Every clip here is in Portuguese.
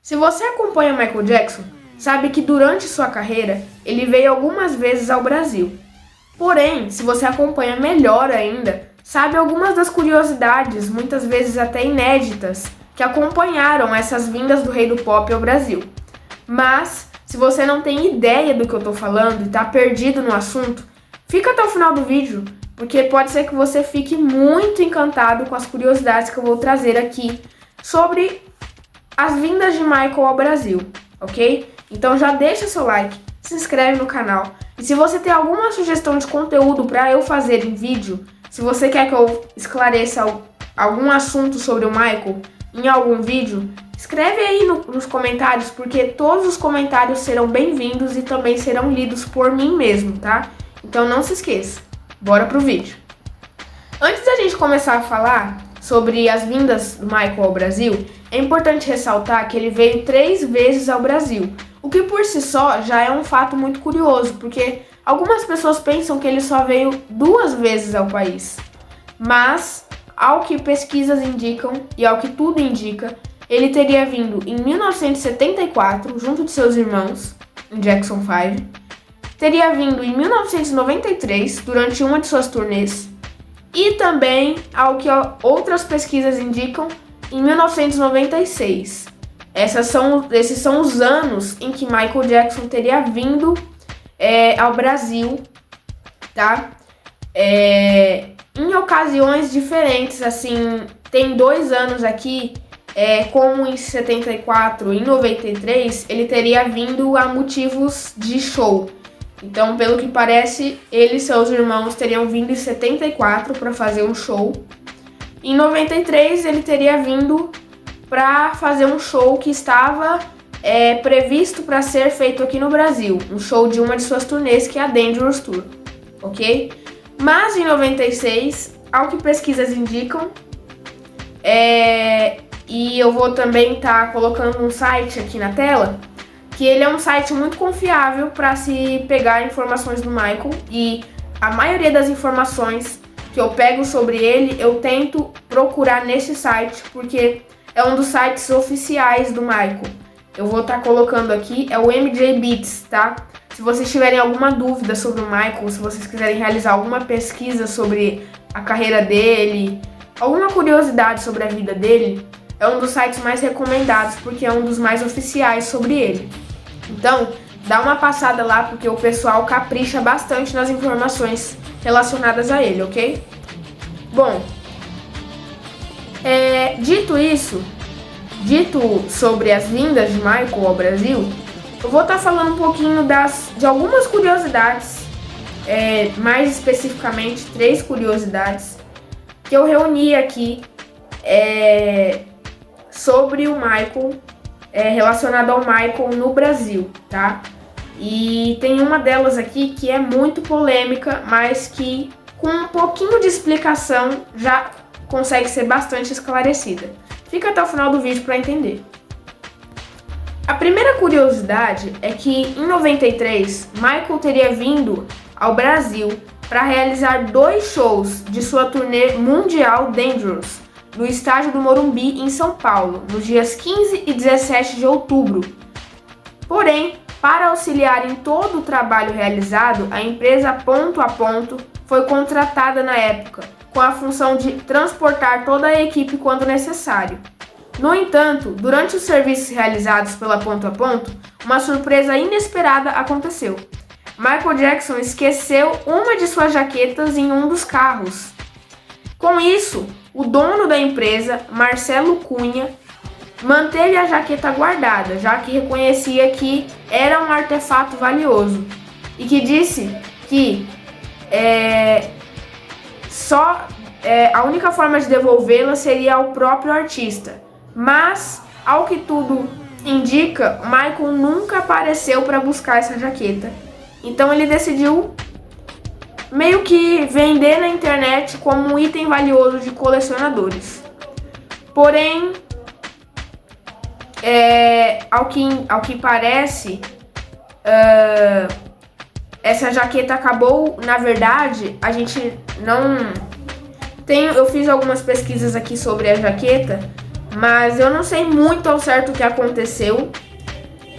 Se você acompanha Michael Jackson, sabe que durante sua carreira ele veio algumas vezes ao Brasil. Porém, se você acompanha melhor ainda, sabe algumas das curiosidades, muitas vezes até inéditas, que acompanharam essas vindas do rei do pop ao Brasil. Mas, se você não tem ideia do que eu tô falando e tá perdido no assunto, fica até o final do vídeo, porque pode ser que você fique muito encantado com as curiosidades que eu vou trazer aqui sobre as vindas de Michael ao Brasil, ok? Então já deixa seu like, se inscreve no canal, e se você tem alguma sugestão de conteúdo para eu fazer em vídeo, se você quer que eu esclareça algum assunto sobre o Michael em algum vídeo, escreve aí nos comentários, porque todos os comentários serão bem-vindos e também serão lidos por mim mesmo, tá? Então não se esqueça, bora pro vídeo. Antes da gente começar a falar sobre as vindas do Michael ao Brasil, é importante ressaltar que ele veio 3 vezes ao Brasil, o que por si só já é um fato muito curioso, porque algumas pessoas pensam que ele só veio 2 vezes ao país. Mas, ao que pesquisas indicam e ao que tudo indica, ele teria vindo em 1974, junto de seus irmãos, em Jackson 5, teria vindo em 1993, durante uma de suas turnês, e também, ao que outras pesquisas indicam, em 1996. Esses são os anos em que Michael Jackson teria vindo ao Brasil, tá? Em ocasiões diferentes, assim, tem 2 anos aqui, como em 74 e em 93, ele teria vindo a motivos de show. Então, pelo que parece, ele e seus irmãos teriam vindo em 74 para fazer um show. Em 93, ele teria vindo para fazer um show que estava previsto para ser feito aqui no Brasil. Um show de uma de suas turnês, que é a Dangerous Tour, ok? Mas em 96, ao que pesquisas indicam, e eu vou também estar colocando um site aqui na tela, que ele é um site muito confiável para se pegar informações do Michael, e a maioria das informações que eu pego sobre ele, eu tento procurar nesse site, porque é um dos sites oficiais do Michael. Eu vou estar colocando aqui, é o MJ Beats, tá? Se vocês tiverem alguma dúvida sobre o Michael, se vocês quiserem realizar alguma pesquisa sobre a carreira dele, alguma curiosidade sobre a vida dele, é um dos sites mais recomendados, porque é um dos mais oficiais sobre ele. Então, dá uma passada lá, porque o pessoal capricha bastante nas informações relacionadas a ele, ok? Bom, dito sobre as vindas de Michael ao Brasil, eu vou estar falando um pouquinho de algumas curiosidades, mais especificamente 3 curiosidades, que eu reuni aqui sobre o Michael, relacionado ao Michael no Brasil, tá? E tem uma delas aqui que é muito polêmica, mas que com um pouquinho de explicação já consegue ser bastante esclarecida. Fica até o final do vídeo para entender. A primeira curiosidade é que em 93, Michael teria vindo ao Brasil para realizar 2 shows de sua turnê mundial Dangerous, no estádio do Morumbi, em São Paulo, nos dias 15 e 17 de outubro. Porém, para auxiliar em todo o trabalho realizado, a empresa Ponto a Ponto foi contratada na época, com a função de transportar toda a equipe quando necessário. No entanto, durante os serviços realizados pela Ponto a Ponto, uma surpresa inesperada aconteceu. Michael Jackson esqueceu uma de suas jaquetas em um dos carros. Com isso, o dono da empresa, Marcelo Cunha, manteve a jaqueta guardada, já que reconhecia que era um artefato valioso, e que disse que a única forma de devolvê-la seria ao próprio artista. Mas, ao que tudo indica, Michael nunca apareceu para buscar essa jaqueta. Então ele decidiu meio que vender na internet como um item valioso de colecionadores. Porém, ao que parece, essa jaqueta acabou, na verdade, a gente não... Eu fiz algumas pesquisas aqui sobre a jaqueta, mas eu não sei muito ao certo o que aconteceu.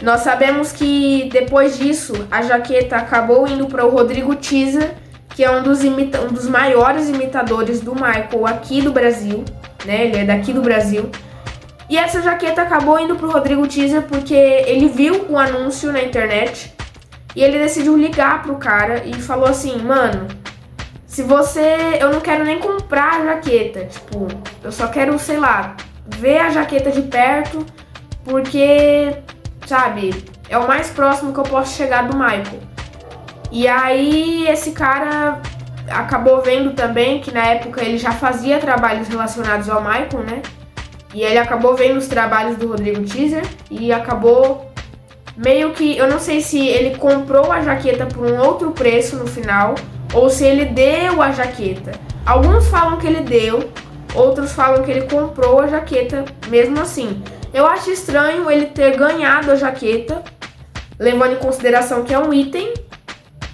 Nós sabemos que depois disso a jaqueta acabou indo para o Rodrigo Teaser, que é um dos maiores imitadores do Michael aqui do Brasil, né? Ele é daqui do Brasil. E essa jaqueta acabou indo pro Rodrigo Teaser porque ele viu o anúncio na internet e ele decidiu ligar pro cara e falou assim: mano, eu não quero nem comprar a jaqueta, tipo, eu só quero, sei lá, ver a jaqueta de perto, porque, sabe, é o mais próximo que eu posso chegar do Michael. E aí esse cara acabou vendo também que na época ele já fazia trabalhos relacionados ao Michael, né? E ele acabou vendo os trabalhos do Rodrigo Teaser e acabou meio que, eu não sei se ele comprou a jaqueta por um outro preço no final ou se ele deu a jaqueta. Alguns falam que ele deu, outros falam que ele comprou a jaqueta mesmo assim. Eu acho estranho ele ter ganhado a jaqueta, levando em consideração que é um item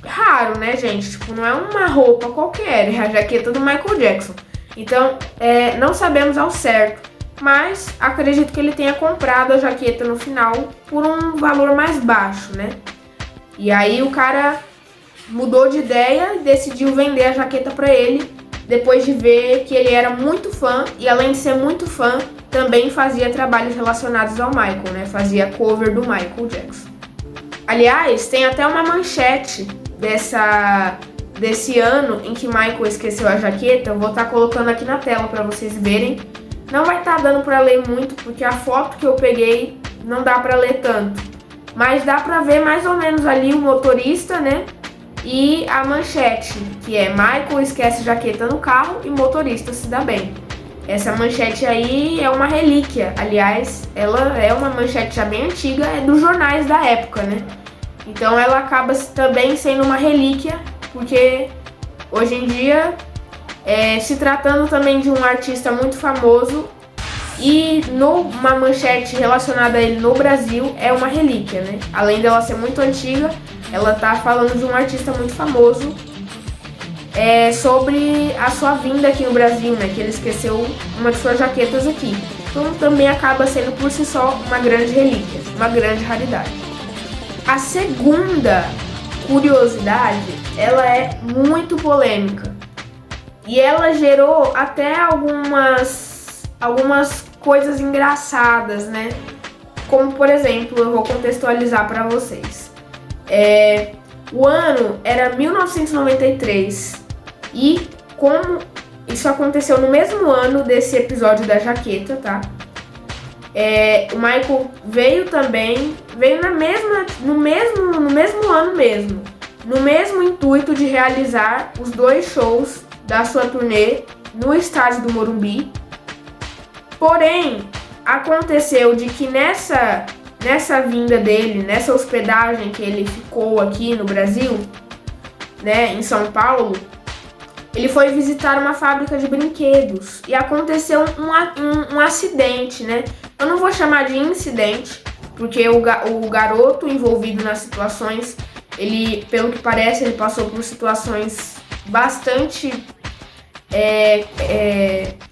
raro, né, gente? Tipo, não é uma roupa qualquer, é a jaqueta do Michael Jackson. Então, não sabemos ao certo, mas acredito que ele tenha comprado a jaqueta no final por um valor mais baixo, né? E aí o cara mudou de ideia e decidiu vender a jaqueta pra ele, depois de ver que ele era muito fã e, além de ser muito fã, também fazia trabalhos relacionados ao Michael, né? Fazia cover do Michael Jackson. Aliás, tem até uma manchete desse ano em que Michael esqueceu a jaqueta. Eu vou estar colocando aqui na tela para vocês verem. Não vai estar dando para ler muito, porque a foto que eu peguei não dá para ler tanto. Mas dá para ver mais ou menos ali o motorista, né? E a manchete, que é: Michael esquece jaqueta no carro e motorista se dá bem. Essa manchete aí é uma relíquia. Aliás, ela é uma manchete já bem antiga, é dos jornais da época, né? Então ela acaba também sendo uma relíquia, porque hoje em dia, se tratando também de um artista muito famoso, e uma manchete relacionada a ele no Brasil, é uma relíquia, né? Além dela ser muito antiga, ela tá falando de um artista muito famoso, sobre a sua vinda aqui no Brasil, né? Que ele esqueceu uma de suas jaquetas aqui. Então também acaba sendo por si só uma grande relíquia, uma grande raridade. A segunda curiosidade, ela é muito polêmica. E ela gerou até algumas coisas engraçadas, né? Como, por exemplo, eu vou contextualizar para vocês. O ano era 1993 e como isso aconteceu no mesmo ano desse episódio da jaqueta, tá? O Michael veio no mesmo ano mesmo, no mesmo intuito de realizar os 2 shows da sua turnê no estádio do Morumbi. Porém, aconteceu de que nessa vinda dele, nessa hospedagem que ele ficou aqui no Brasil, né, em São Paulo, ele foi visitar uma fábrica de brinquedos e aconteceu um acidente, né? Eu não vou chamar de incidente, porque o garoto envolvido nas situações, ele, pelo que parece, ele passou por situações bastante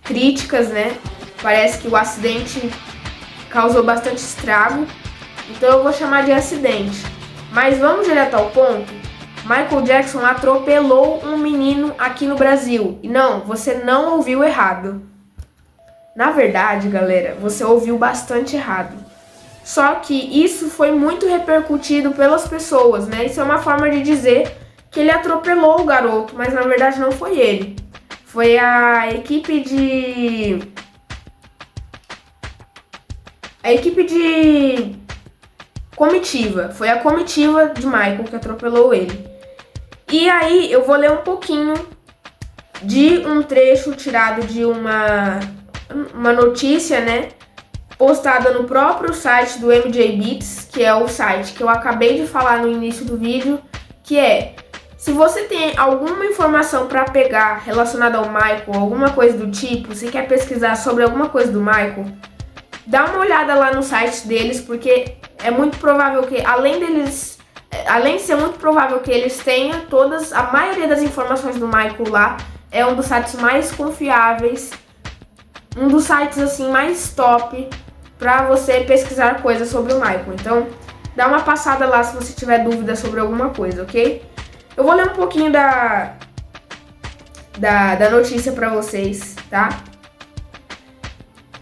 críticas, né? Parece que o acidente causou bastante estrago, então eu vou chamar de acidente. Mas vamos direto ao ponto. Michael Jackson atropelou um menino aqui no Brasil. E não, você não ouviu errado. Na verdade, galera, você ouviu bastante errado. Só que isso foi muito repercutido pelas pessoas, né? Isso é uma forma de dizer que ele atropelou o garoto, mas na verdade não foi ele. Foi a equipe de comitiva. Foi a comitiva de Michael que atropelou ele. E aí eu vou ler um pouquinho de um trecho tirado de uma notícia, né, postada no próprio site do MJ Beats, que é o site que eu acabei de falar no início do vídeo, que se você tem alguma informação para pegar relacionada ao Michael, alguma coisa do tipo, se quer pesquisar sobre alguma coisa do Michael, dá uma olhada lá no site deles, porque é muito provável que, além de ser muito provável que eles tenham a maioria das informações do Michael lá, é um dos sites mais confiáveis um dos sites assim mais top para você pesquisar coisas sobre o Michael. Então, dá uma passada lá se você tiver dúvida sobre alguma coisa, ok? Eu vou ler um pouquinho da notícia para vocês, tá?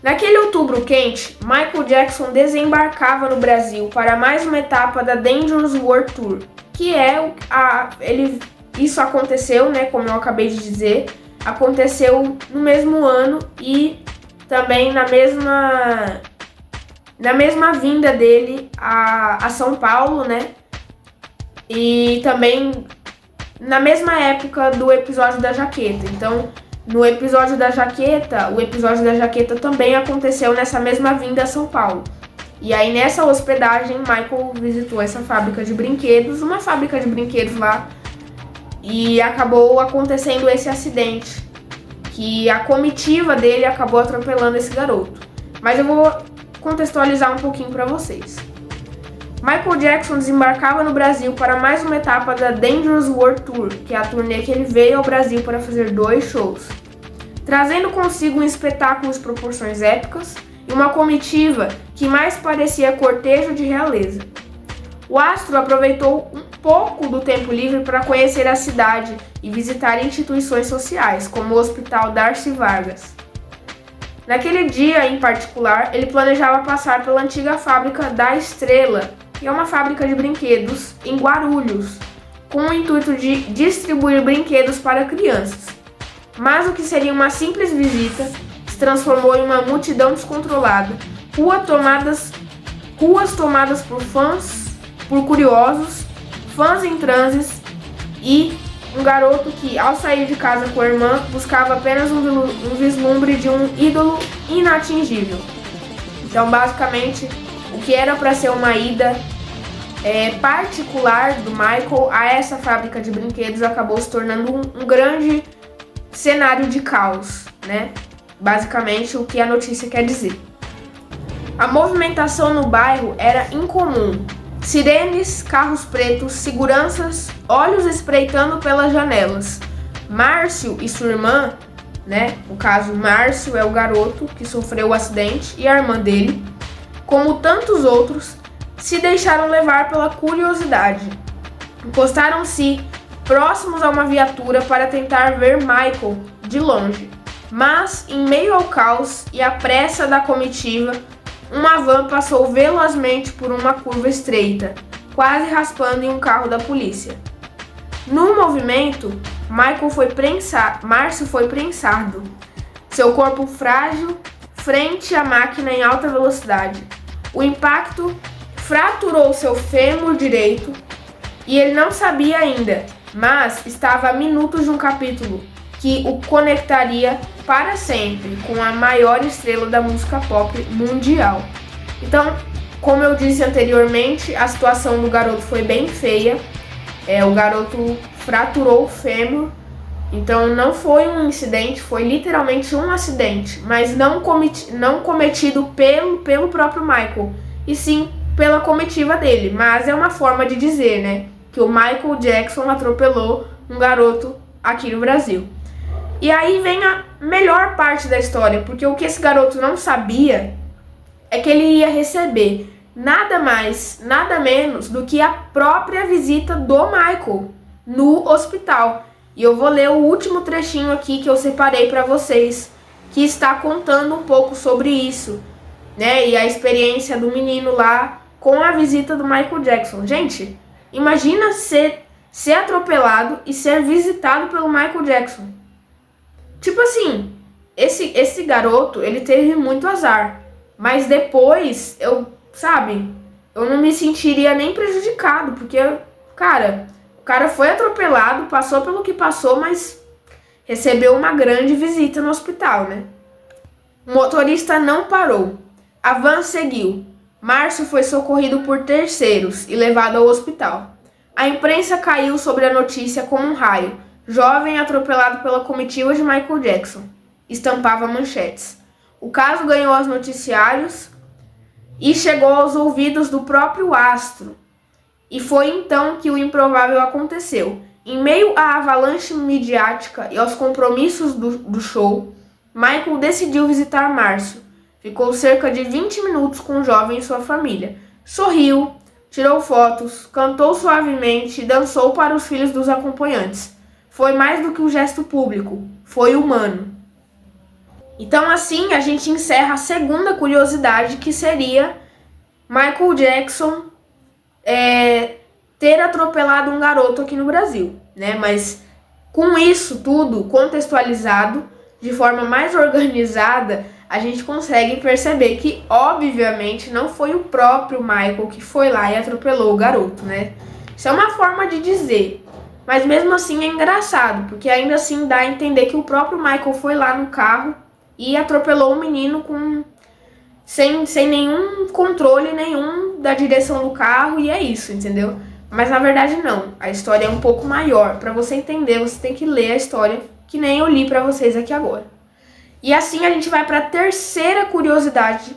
Naquele outubro quente, Michael Jackson desembarcava no Brasil para mais uma etapa da Dangerous World Tour, que é isso aconteceu, né, como eu acabei de dizer, aconteceu no mesmo ano e também na mesma vinda dele a São Paulo, né? E também na mesma época do episódio da jaqueta. Então, no episódio da jaqueta, o episódio da jaqueta também aconteceu nessa mesma vinda a São Paulo. E aí nessa hospedagem, Michael visitou essa fábrica de brinquedos, uma fábrica de brinquedos lá, e acabou acontecendo esse acidente, que a comitiva dele acabou atropelando esse garoto. Mas eu vou contextualizar um pouquinho para vocês. Michael Jackson desembarcava no Brasil para mais uma etapa da Dangerous World Tour, que é a turnê que ele veio ao Brasil para fazer 2 shows, trazendo consigo um espetáculo de proporções épicas e uma comitiva que mais parecia cortejo de realeza. O astro aproveitou um pouco do tempo livre para conhecer a cidade e visitar instituições sociais, como o Hospital Darcy Vargas. Naquele dia em particular, ele planejava passar pela antiga fábrica da Estrela, que é uma fábrica de brinquedos em Guarulhos, com o intuito de distribuir brinquedos para crianças. Mas o que seria uma simples visita se transformou em uma multidão descontrolada, ruas tomadas por fãs, por curiosos, fãs em transes e um garoto que, ao sair de casa com a irmã, buscava apenas um vislumbre de um ídolo inatingível. Então, basicamente, o que era para ser uma ida particular do Michael a essa fábrica de brinquedos acabou se tornando um grande cenário de caos, né? Basicamente, o que a notícia quer dizer. A movimentação no bairro era incomum. Sirenes, carros pretos, seguranças, olhos espreitando pelas janelas. Márcio e sua irmã, né? No caso, Márcio é o garoto que sofreu o acidente e a irmã dele, como tantos outros, se deixaram levar pela curiosidade. Encostaram-se próximos a uma viatura para tentar ver Michael de longe. Mas, em meio ao caos e à pressa da comitiva, uma van passou velozmente por uma curva estreita, quase raspando em um carro da polícia. No movimento, Márcio foi prensado, seu corpo frágil frente à máquina em alta velocidade. O impacto fraturou seu fêmur direito e ele não sabia ainda, mas estava a minutos de um capítulo que o conectaria para sempre com a maior estrela da música pop mundial. Então, como eu disse anteriormente, a situação do garoto foi bem feia. O garoto fraturou o fêmur, então não foi um incidente, foi literalmente um acidente, mas não cometido pelo próprio Michael, e sim pela comitiva dele. Mas é uma forma de dizer, né, que o Michael Jackson atropelou um garoto aqui no Brasil. E aí vem a melhor parte da história, porque o que esse garoto não sabia é que ele ia receber nada mais, nada menos do que a própria visita do Michael no hospital. E eu vou ler o último trechinho aqui que eu separei para vocês, que está contando um pouco sobre isso, né? E a experiência do menino lá com a visita do Michael Jackson. Gente, imagina ser atropelado e ser visitado pelo Michael Jackson. Tipo assim, esse garoto, ele teve muito azar. Mas depois, eu não me sentiria nem prejudicado. Porque, cara, o cara foi atropelado, passou pelo que passou, mas recebeu uma grande visita no hospital, né? O motorista não parou. A van seguiu. Márcio foi socorrido por terceiros e levado ao hospital. A imprensa caiu sobre a notícia como um raio. Jovem atropelado pela comitiva de Michael Jackson. Estampava manchetes. O caso ganhou os noticiários e chegou aos ouvidos do próprio astro. E foi então que o improvável aconteceu. Em meio à avalanche midiática e aos compromissos do show, Michael decidiu visitar Márcio. Ficou cerca de 20 minutos com o jovem e sua família. Sorriu, tirou fotos, cantou suavemente e dançou para os filhos dos acompanhantes. Foi mais do que um gesto público, foi humano. Então assim a gente encerra a segunda curiosidade, que seria Michael Jackson ter atropelado um garoto aqui no Brasil, né? Mas com isso tudo contextualizado, de forma mais organizada, a gente consegue perceber que, obviamente, não foi o próprio Michael que foi lá e atropelou o garoto, né? Isso é uma forma de dizer, mas mesmo assim é engraçado, porque ainda assim dá a entender que o próprio Michael foi lá no carro e atropelou o menino sem nenhum controle nenhum da direção do carro, e é isso, entendeu? Mas na verdade não, a história é um pouco maior. Para você entender, você tem que ler a história, que nem eu li para vocês aqui agora. E assim a gente vai para a terceira curiosidade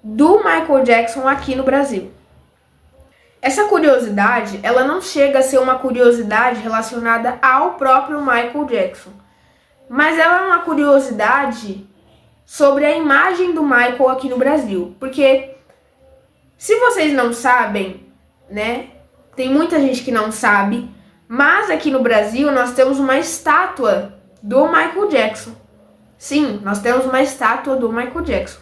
do Michael Jackson aqui no Brasil. Essa curiosidade, ela não chega a ser uma curiosidade relacionada ao próprio Michael Jackson, mas ela é uma curiosidade sobre a imagem do Michael aqui no Brasil. Porque, se vocês não sabem, né, tem muita gente que não sabe, mas aqui no Brasil nós temos uma estátua do Michael Jackson. Sim, nós temos uma estátua do Michael Jackson.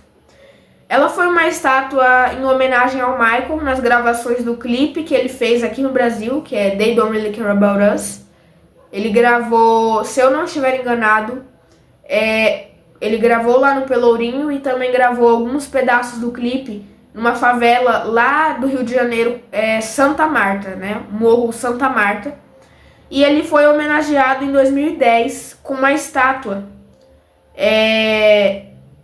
Ela foi uma estátua em homenagem ao Michael nas gravações do clipe que ele fez aqui no Brasil, que é They Don't Really Care About Us. Ele gravou, se eu não estiver enganado, ele gravou lá no Pelourinho e também gravou alguns pedaços do clipe numa favela lá do Rio de Janeiro, Santa Marta, né? Morro Santa Marta. E ele foi homenageado em 2010 com uma estátua,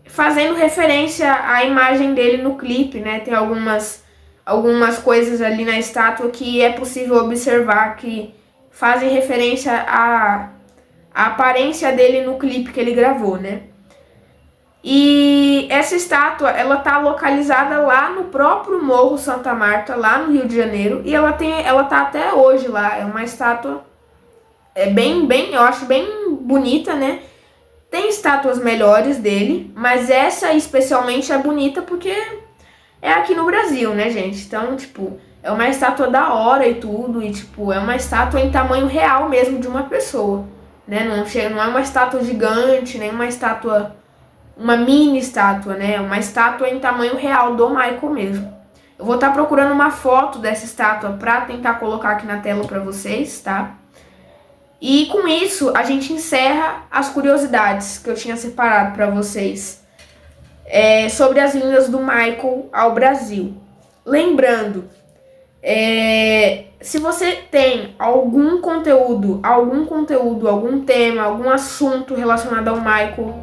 fazendo referência à imagem dele no clipe, né? Tem algumas coisas ali na estátua que é possível observar que fazem referência à aparência dele no clipe que ele gravou, né? E essa estátua, ela tá localizada lá no próprio Morro Santa Marta, lá no Rio de Janeiro, e ela tá até hoje lá. É uma estátua eu acho bem bonita, né? Tem estátuas melhores dele, mas essa especialmente é bonita porque é aqui no Brasil, né, gente? Então, tipo, é uma estátua da hora e tudo, e tipo, é uma estátua em tamanho real mesmo de uma pessoa, né? Não é uma estátua gigante, nem uma mini estátua, né? Uma estátua em tamanho real do Michael mesmo. Eu vou estar procurando uma foto dessa estátua para tentar colocar aqui na tela para vocês, tá? E com isso a gente encerra as curiosidades que eu tinha separado para vocês sobre as vindas do Michael ao Brasil. Lembrando, se você tem algum conteúdo, algum tema, algum assunto relacionado ao Michael,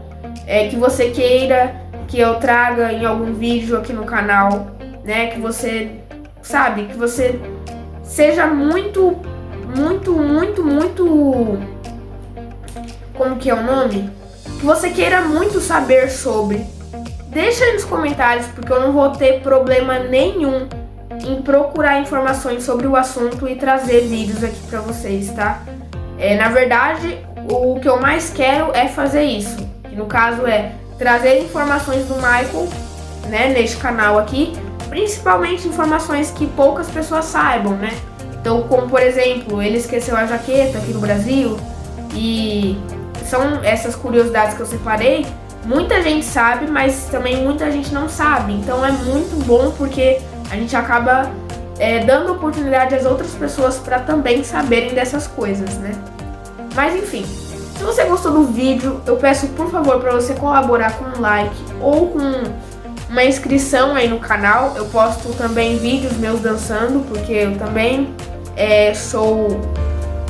que você queira que eu traga em algum vídeo aqui no canal, né? Que você seja muito, como que é o nome? Que você queira muito saber sobre, deixa aí nos comentários, porque eu não vou ter problema nenhum em procurar informações sobre o assunto e trazer vídeos aqui pra vocês, tá? Na verdade, o que eu mais quero é fazer isso. Que no caso é trazer informações do Michael, né, neste canal aqui, principalmente informações que poucas pessoas saibam, né? Então, como por exemplo, ele esqueceu a jaqueta aqui no Brasil, e são essas curiosidades que eu separei. Muita gente sabe, mas também muita gente não sabe. Então é muito bom porque a gente acaba dando oportunidade às outras pessoas para também saberem dessas coisas, né? Mas enfim, se você gostou do vídeo, eu peço por favor para você colaborar com um like ou com uma inscrição aí no canal. Eu posto também vídeos meus dançando, porque eu também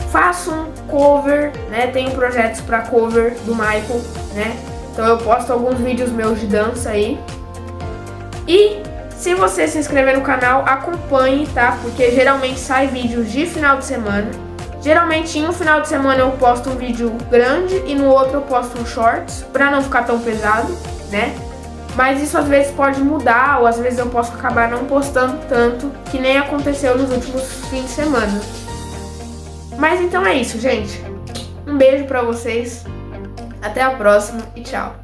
faço um cover, né? Tenho projetos para cover do Michael, né? Então eu posto alguns vídeos meus de dança aí. E se você se inscrever no canal, acompanhe, tá? Porque geralmente sai vídeos de final de semana. Geralmente em um final de semana eu posto um vídeo grande e no outro eu posto um shorts, pra não ficar tão pesado, né? Mas isso às vezes pode mudar, ou às vezes eu posso acabar não postando tanto, que nem aconteceu nos últimos fins de semana. Mas então é isso, gente. Um beijo pra vocês, até a próxima e tchau.